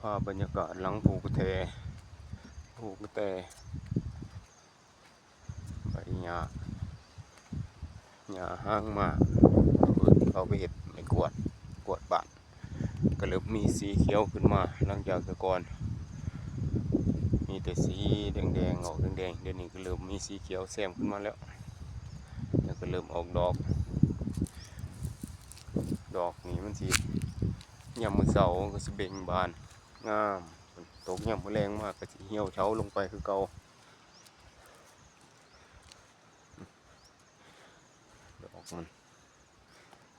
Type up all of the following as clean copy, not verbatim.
ภาพบรรยากาศหลังผูกระแตใบหญ้าห้างมาเขาไปเห็ดไม่กวดบ้านก็เริ่มมีสีเขียวขึ้นมาหลังจากแต่ก่อนมีแต่สีแดงออกแดงเดี๋ยวนี้ก็เริ่มมีสีเขียวแซมขึ้นมาแล้วก็เริ่มออกดอกนี่มันสียามมื้อเช้าก็สิเบ่งบานงามตกยามมื้อแรงมากก็สิเหี่ยวเฉาลงไปคือเก่าดอกมัน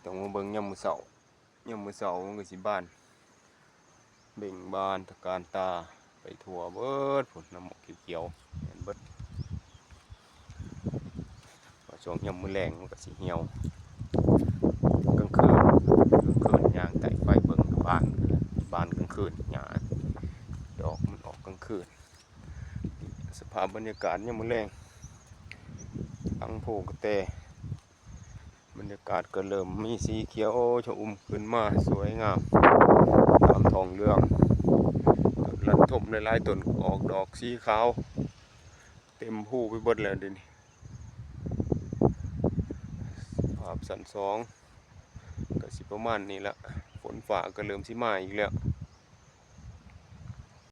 ต้องมาเบิ่งยามมื้อเช้ามันก็สิบานเบ่งบานตะการตาไปทั่วเบิดพุ่นน้ำหมอกเขียวๆเห็นเบิดช่วงยามมื้อแรงมันก็สิเหี่ยวกลางคืนย่างไต่ไฟเบิ่งบ้านกลางคืนหญ้าดอกมันออกกลางคืนสภาพบรรยากาศยามมื้อแรงหลังโพกระแตบรรยากาศก็เริ่มมีสีเขียวชอุ่มขึ้นมาสวยงามตามท้องเรื่องต้นลันทมหลายๆต้นออกดอกสีขาวเต็มผู้ไปหมดแล้วเดี๋ยวนี้ภาพสันสองก็สิประมาณนี้ละฝนฟ้าก็เริ่มสิมาอีกแล้ว